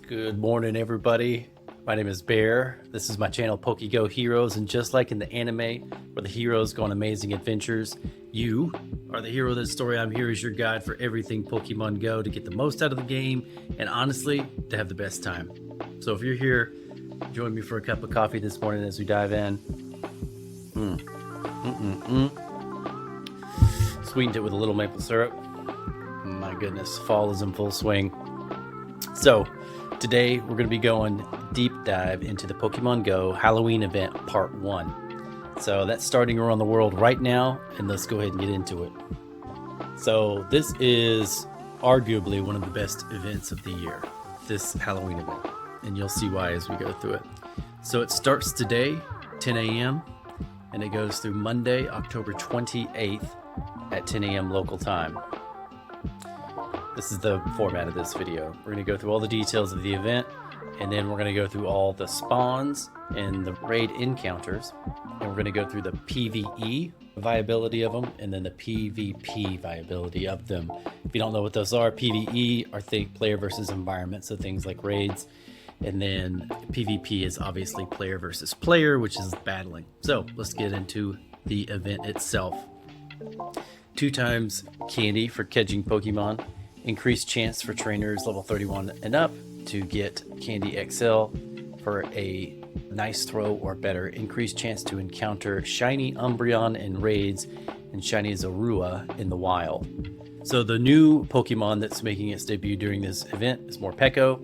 Good morning, everybody. My name is Bear. This is my channel, PokeGoHeroes, and just like in the anime where the heroes go on amazing adventures, you are the hero of this story. I'm here as your guide for everything Pokemon Go to get the most out of the game and honestly, to have the best time. So if you're here, join me for a cup of coffee this morning as we dive in. Sweetened it with a little maple syrup. My goodness, fall is in full swing. So today we're going to be going deep dive into the Pokemon Go Halloween event part 1. So that's starting around the world right now, and let's go ahead and get into it. So this is arguably one of the best events of the year, this Halloween event, and you'll see why as we go through it. So it starts today, 10 a.m., and it goes through Monday, October 28th at 10 a.m. local time. This is the format of this video. We're going to go through all the details of the event, and then we're going to go through all the spawns and the raid encounters, and we're going to go through the PvE viability of them, and then the PvP viability of them. If you don't know what those are, PvE are player versus environment, so things like raids, and then PvP is obviously player versus player, which is battling. So let's get into the event itself. 2 times candy for catching Pokemon. Increased chance for trainers level 31 and up to get Candy XL for a nice throw or better. Increased chance to encounter shiny Umbreon in raids and shiny Zorua in the wild. So the new Pokemon that's making its debut during this event is Morpeko.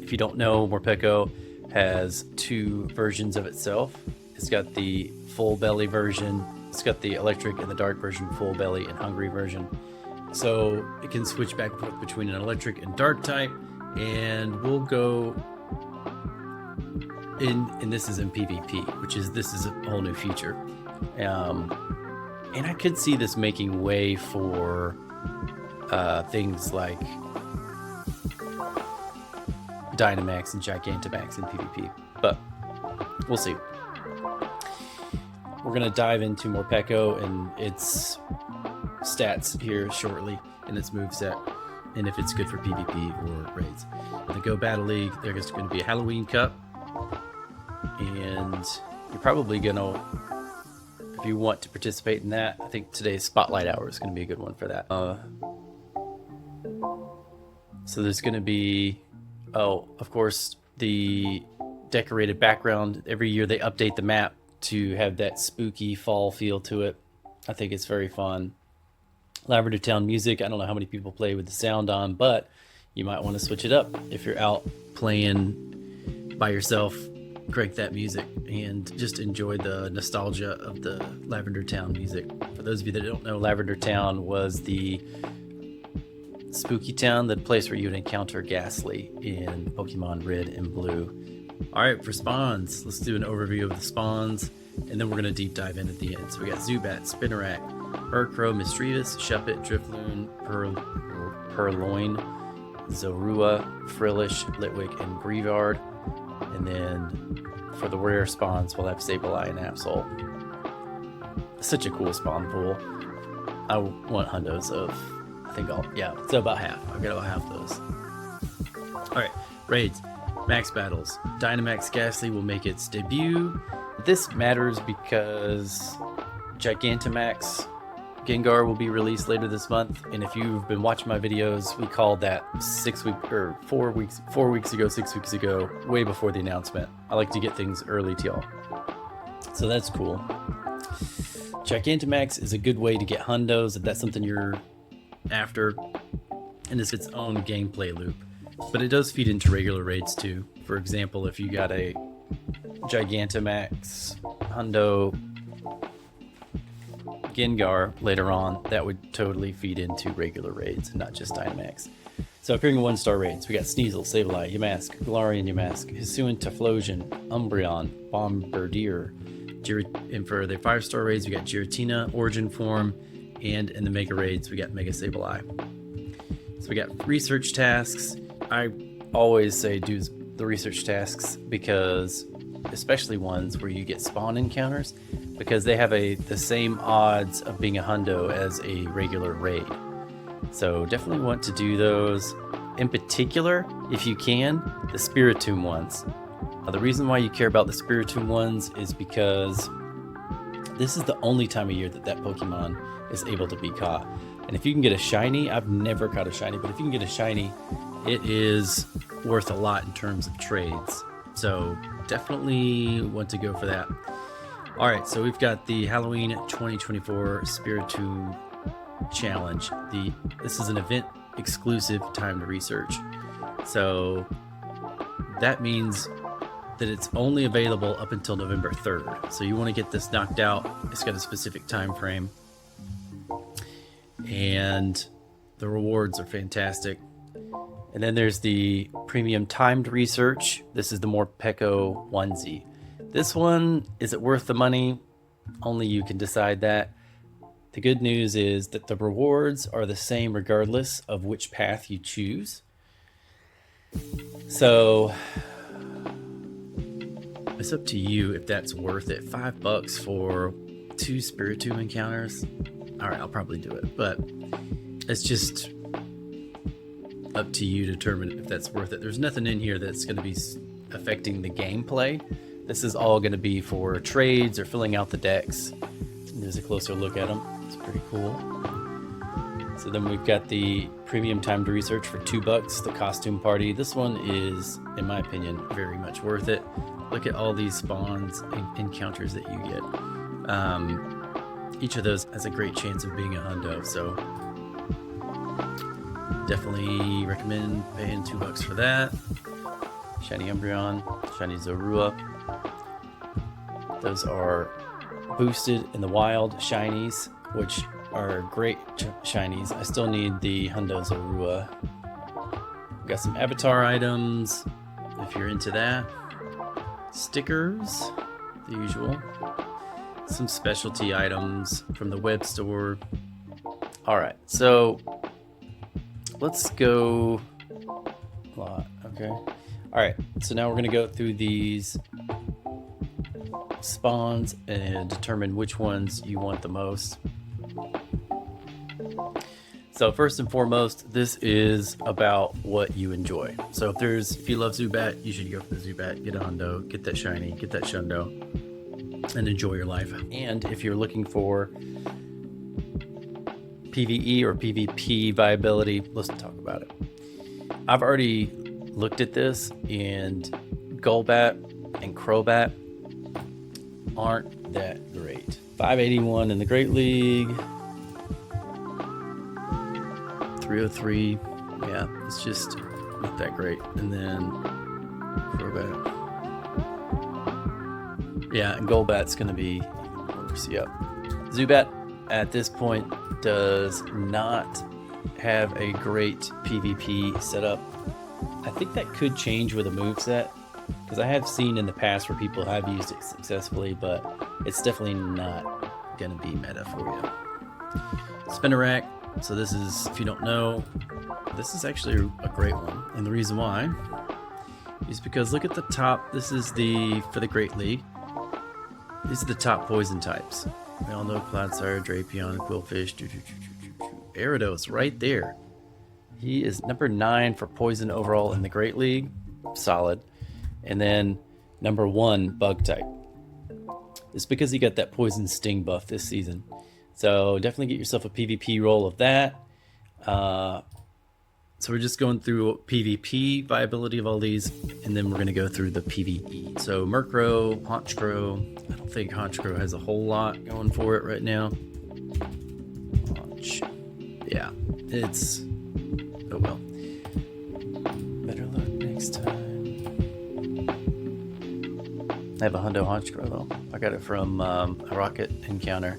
If you don't know, Morpeko has 2 versions of itself. It's got the full belly version. It's got the electric and the dark version, full belly and hungry version. So it can switch back and forth between an electric and dark type, and we'll go in, and this is in PvP, this is a whole new feature. And I could see this making way for things like Dynamax and Gigantamax in PvP, but we'll see. We're going to dive into Morpeko and its stats here shortly, and its moveset, and if it's good for PvP or raids. In the Go Battle League, there's going to be a Halloween Cup, and you're probably going to, if you want to participate in that, I think today's Spotlight Hour is going to be a good one for that. So there's going to be, of course, the decorated background. Every year they update the map to have that spooky fall feel to it. I think it's very fun. Lavender Town music, I don't know how many people play with the sound on, but you might want to switch it up if you're out playing by yourself. Crank that music and just enjoy the nostalgia of the Lavender Town music. For those of you that don't know, Lavender Town was the spooky town, the place where you would encounter Ghastly in Pokemon Red and Blue. Alright, for spawns, let's do an overview of the spawns, and then we're going to deep dive in at the end. So we got Zubat, Spinarak, Murkrow, Mischievous, Shuppet, Drifloon, Purloin, Zorua, Frillish, Litwick, and Greavard. And then for the rare spawns, we'll have Sableye and Absol. Such a cool spawn pool. I want hundos of, so about half. I've got about half those. Alright, raids. Max battles. Dynamax Ghastly will make its debut. This matters because Gigantamax Gengar will be released later this month, and if you've been watching my videos, we called that 4 weeks ago, way before the announcement. I like to get things early to y'all, so that's cool. Gigantamax is a good way to get hundos if that's something you're after, and it's its own gameplay loop. But it does feed into regular raids too. For example, if you got a Gigantamax Hundo Gengar later on, that would totally feed into regular raids and not just Dynamax. So appearing in 1-star raids, we got Sneasel, Sableye, Yamask, Galarian Yamask, Hisuian Typhlosion, Umbreon, Bombardier. And for the 5-star raids, we got Giratina, Origin Form, and in the Mega raids, we got Mega Sableye. So we got research tasks. I always say do the research tasks because, especially ones where you get spawn encounters, because they have the same odds of being a hundo as a regular raid. So definitely want to do those. In particular, if you can, the Spiritomb ones. Now, the reason why you care about the Spiritomb ones is because this is the only time of year that that Pokemon is able to be caught. And if you can get a shiny, I've never caught a shiny, but if you can get a shiny, it is worth a lot in terms of trades. So definitely want to go for that. All right, so we've got the Halloween 2024 Spiritomb Challenge. This is an event exclusive timed research. So that means that it's only available up until November 3rd. So you want to get this knocked out. It's got a specific time frame. And the rewards are fantastic. And then there's the premium timed research. This is the Morpeko onesie. This one, is it worth the money? Only you can decide that. The good news is that the rewards are the same regardless of which path you choose. So it's up to you if that's worth it. $5 for 2 Spiritomb encounters. All right, I'll probably do it, but it's just up to you to determine if that's worth it. There's nothing in here that's going to be affecting the gameplay. This is all going to be for trades or filling out the decks. There's a closer look at them. It's pretty cool. So then we've got the premium timed research for $2, the costume party. This one is, in my opinion, very much worth it. Look at all these spawns and encounters that you get. Each of those has a great chance of being a hundo, so definitely recommend paying $2 for that. Shiny Umbreon, Shiny Zorua. Those are boosted in the wild shinies, which are great shinies. I still need the Hundo Zorua. Got some avatar items if you're into that. Stickers, the usual. Some specialty items from the web store. Alright, so let's go. Okay. Alright, so now we're going to go through these spawns and determine which ones you want the most. So first and foremost, this is about what you enjoy. So if you love Zubat, you should go for the Zubat, get a Hundo, get that shiny, get that Shundo, and enjoy your life. And if you're looking for PvE or PvP viability, let's talk about it. I've already looked at this, and Golbat and Crobat aren't that great. 581 in the Great League, 303, yeah, it's just not that great. And then Crobat, yeah, and Golbat's gonna be worse. Yep. Zubat at this point does not have a great PvP setup. I think that could change with a moveset, because I have seen in the past where people have used it successfully, but it's definitely not gonna be meta for you. Spinarak. So this is, if you don't know, this is actually a great one. And the reason why is because look at the top. This is for the Great League. These are the top poison types. We all know Clodsire, Drapion, Quillfish, Gyarados right there. He is number 9 for poison overall in the Great League. Solid. And then number 1 bug type. It's because he got that poison sting buff this season. So definitely get yourself a PvP roll of that. So we're just going through PvP viability of all these, and then we're going to go through the PvE. So Murkrow, Honchkrow. I don't think Honchkrow has a whole lot going for it right now. Yeah, it's... oh well. Better luck next time. I have a Hundo Honchkrow though. I got it from a rocket encounter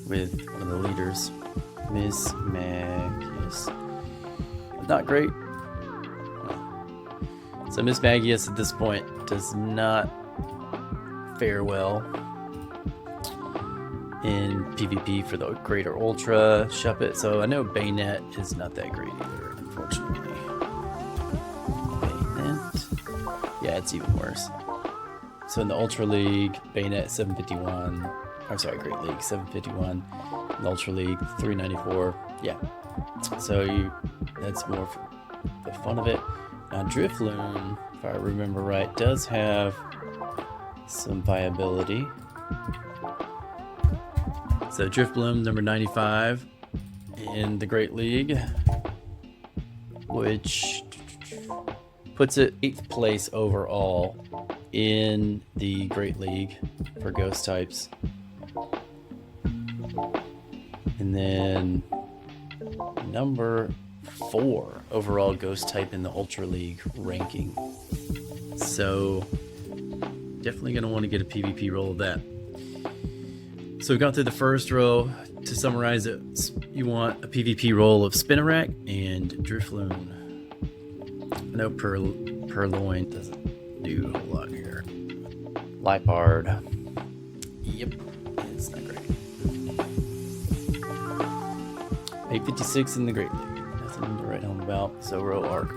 with one of the leaders, Miss Magius. Not great. So Miss Magius at this point does not fare well in PvP for the Greater Ultra Shuppet. So I know Bayonet is not that great either, unfortunately. Bayonet. Yeah, it's even worse. So in the Ultra League, Bayonet 751. I'm sorry, Great League 751, and Ultra League 394. Yeah, so that's more the fun of it. Now Drifloon, if I remember right, does have some viability. So Drifloon, number 95 in the Great League, which puts it 8th place overall in the Great League for ghost types. And then number 4 overall ghost type in the Ultra League ranking. So definitely going to want to get a PvP roll of that. So we've gone through the first row. To summarize it, you want a PvP roll of Spinarak and Drifloon. I know Purloin doesn't do a whole lot here. Lipard. Yep, it's not great. 856 in the Great League. Nothing to write home about. So row Arc.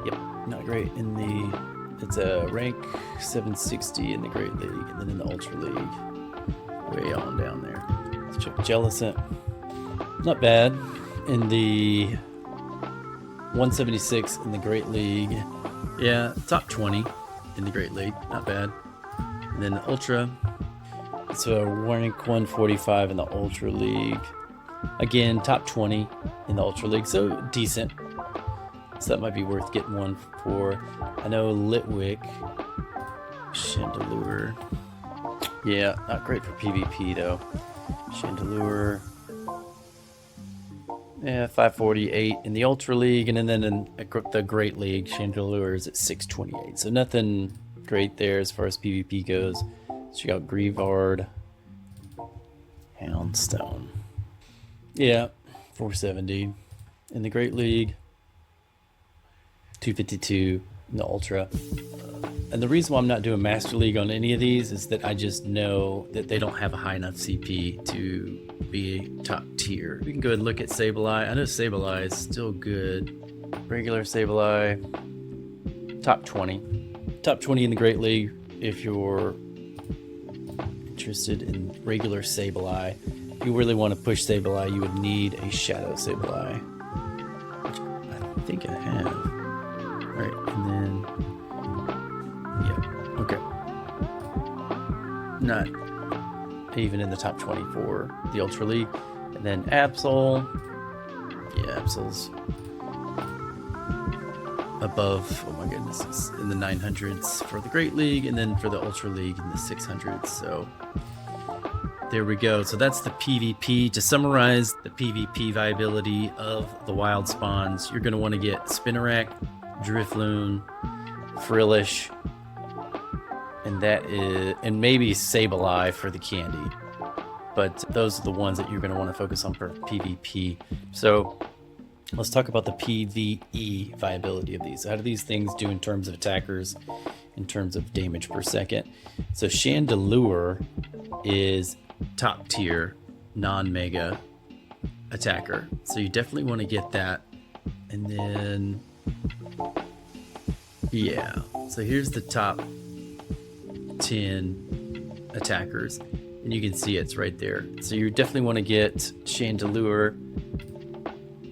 Yep, not great in the... It's a rank 760 in the Great League, and then in the Ultra League, way on down there. Let's check Jellicent. Not bad in the 176 in the Great League. Yeah, top 20 in the Great League. Not bad. And then the Ultra. It's a rank 145 in the Ultra League. Again, top 20 in the Ultra League, so decent. So that might be worth getting one for. I know Litwick, Chandelure. Yeah, not great for PvP though. Chandelure. Yeah, 548 in the Ultra League, and then in the Great League, Chandelure is at 628. So nothing great there as far as PvP goes. So you got Grievard, Houndstone. Yeah, 470 in the Great League, 252 in the Ultra. And the reason why I'm not doing Master League on any of these is that I just know that they don't have a high enough CP to be top tier. We can go ahead and look at Sableye. I know Sableye is still good. Regular Sableye, top 20. Top 20 in the Great League if you're interested in regular Sableye. If you really want to push Sableye, you would need a Shadow Sableye, which I think I have. Alright, and then... yeah, okay. Not even in the top 20 for the Ultra League. And then Absol. Yeah, Absol's above, oh my goodness, it's in the 900s for the Great League, and then for the Ultra League in the 600s. So there we go. So that's the PvP. To summarize the PvP viability of the wild spawns, you're going to want to get Spinarak, Drifloon, Frillish, and maybe Sableye for the candy. But those are the ones that you're going to want to focus on for PvP. So let's talk about the PvE viability of these. How do these things do in terms of attackers, in terms of damage per second? So Chandelure is top tier non-mega attacker, so you definitely want to get that. And then yeah, so here's the top 10 attackers, and you can see it's right there. So you definitely want to get Chandelure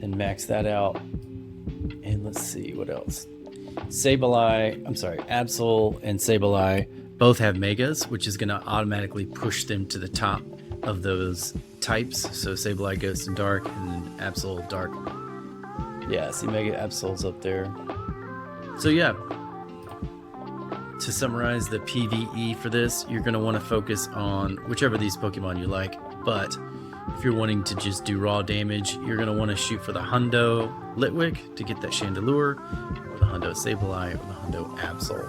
and max that out. And let's see what else. Absol and Sableye both have megas, which is going to automatically push them to the top of those types. So Sableye Ghost and Dark, and then Absol Dark. Yeah, see, Mega Absol's up there. So yeah, to summarize the PvE for this, you're going to want to focus on whichever of these Pokemon you like. But if you're wanting to just do raw damage, you're going to want to shoot for the Hundo Litwick to get that Chandelure, or the Hundo Sableye, or the Hundo Absol.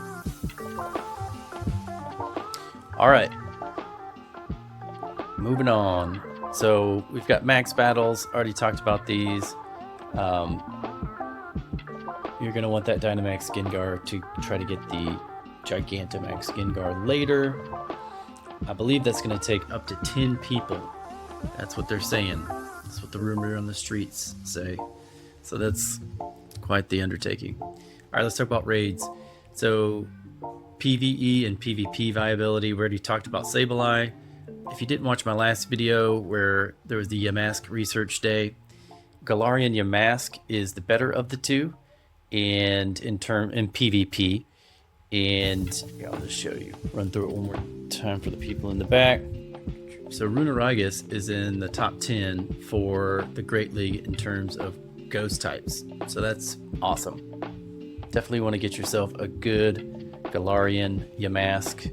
Alright, moving on. So we've got max battles, already talked about these. You're going to want that Dynamax Gengar to try to get the Gigantamax Gengar later. I believe that's going to take up to 10 people. That's what they're saying. That's what the rumor on the streets say. So that's quite the undertaking. Alright, let's talk about raids. So PvE and PvP viability, we already talked about Sableye. If you didn't watch my last video where there was the Yamask Research Day, Galarian Yamask is the better of the two, and in PvP. And yeah, I'll just show you, run through it one more time for the people in the back. So Runerigus is in the top 10 for the Great League in terms of ghost types. So that's awesome. Definitely want to get yourself a good Galarian Yamask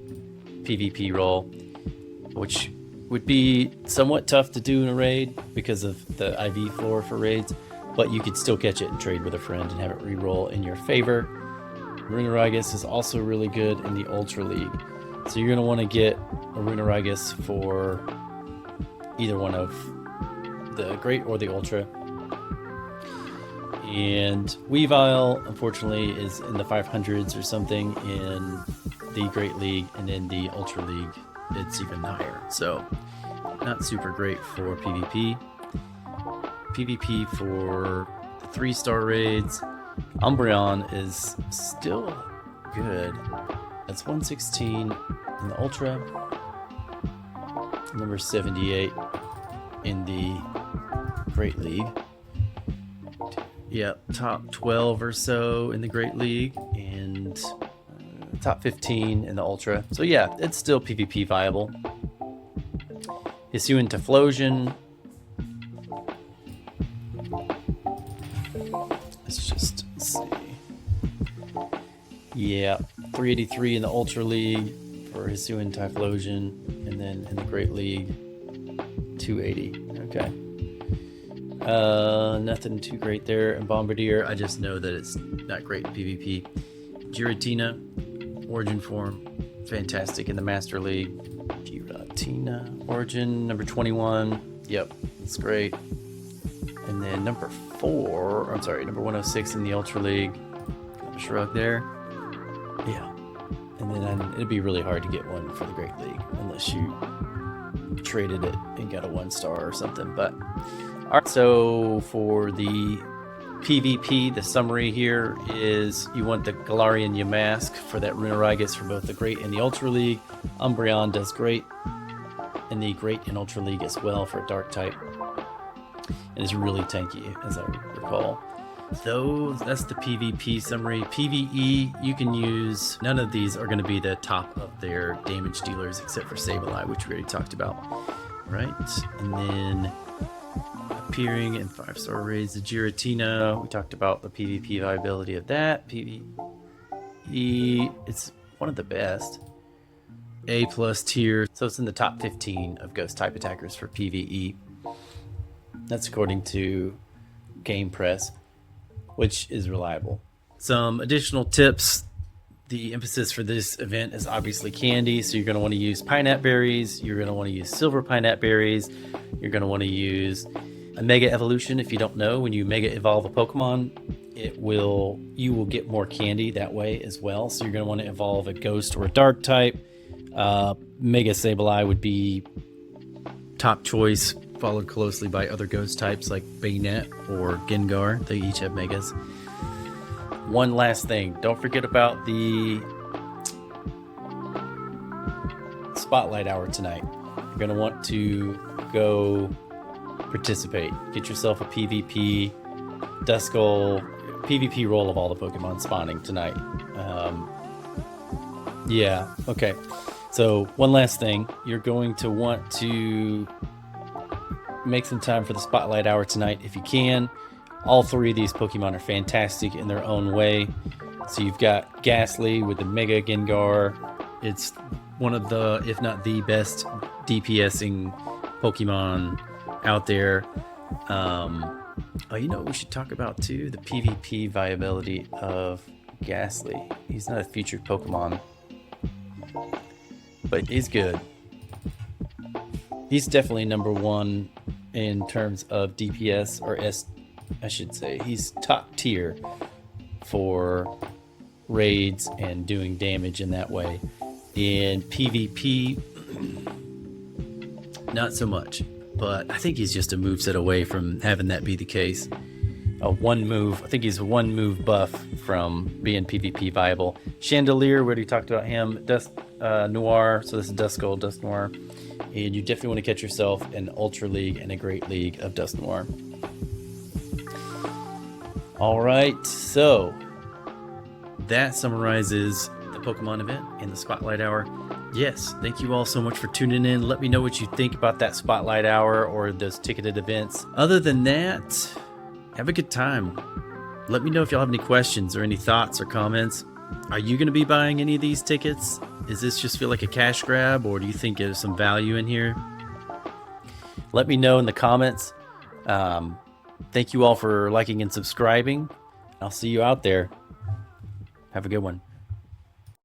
PvP roll, which would be somewhat tough to do in a raid because of the IV floor for raids, but you could still catch it and trade with a friend and have it re-roll in your favor. Runerigus is also really good in the Ultra League. So you're going to want to get a Runerigus for either one of the Great or the Ultra. And Weavile, unfortunately, is in the 500s or something in the Great League, and in the Ultra League, it's even higher. So not super great for PvP. PvP for the 3-star raids, Umbreon is still good. That's 116 in the Ultra, number 78 in the Great League. Yeah, top 12 or so in the Great League, and top 15 in the Ultra. So yeah, it's still PvP viable. Hisuian Typhlosion. Let's just see. Yeah, 383 in the Ultra League for Hisuian Typhlosion, and then in the Great League, 280. Okay. Nothing too great there. And Bombardier, I just know that it's not great in PvP. Giratina, Origin form, fantastic in the Master League. Giratina, Origin, number 21. Yep, it's great. And then number 106 in the Ultra League. Shrug there. Yeah. And then it'd be really hard to get one for the Great League unless you traded it and got a 1-star or something. But all right, so for the PvP, the summary here is you want the Galarian Yamask for that Runerigus for both the Great and the Ultra League. Umbreon does great in the Great and Ultra League as well for a Dark type, and is really tanky, as I recall. So that's the PvP summary. PvE, you can use, none of these are going to be the top of their damage dealers except for Sableye, which we already talked about. Right, and then appearing in 5-star raids, the Giratina, we talked about the PvP viability of that. PvE, it's one of the best. A+ tier, so it's in the top 15 of ghost type attackers for PvE. That's according to Game Press, which is reliable. Some additional tips. The emphasis for this event is obviously candy, so you're going to want to use Pineapple berries, you're going to want to use silver Pineapple berries, you're going to want to use a Mega Evolution. If you don't know, when you Mega Evolve a Pokemon, you will get more candy that way as well. So you're going to want to evolve a Ghost or a Dark type. Mega Sableye would be top choice, followed closely by other Ghost types like Bayonet or Gengar. They each have Megas. One last thing, don't forget about the Spotlight Hour tonight. You're going to want to go participate. Get yourself a PvP Duskull PvP roll of all the Pokemon spawning tonight. Yeah, okay. So one last thing, you're going to want to make some time for the Spotlight Hour tonight if you can. All 3 of these Pokemon are fantastic in their own way. So you've got Ghastly with the Mega Gengar. It's one of the, if not the best DPSing Pokemon out there. You know what we should talk about too? The PvP viability of Ghastly. He's not a featured Pokemon, but he's good. He's definitely number 1 in terms of DPS, or I should say. He's top tier for raids and doing damage in that way. In PvP, not so much, but I think he's just a moveset away from having that be the case. I think he's a 1-move buff from being PvP viable. Chandelure, we already talked about him. Dusknoir, so this is Duskull, Dusknoir. And you definitely want to catch yourself an Ultra League and a Great League of Dusknoir. All right, so that summarizes the Pokemon event in the Spotlight Hour. Yes, thank you all so much for tuning in. Let me know what you think about that Spotlight Hour or those ticketed events. Other than that, have a good time. Let me know if y'all have any questions or any thoughts or comments. Are you going to be buying any of these tickets? Does this just feel like a cash grab, or do you think there's some value in here? Let me know in the comments. Thank you all for liking and subscribing. I'll see you out there. Have a good one.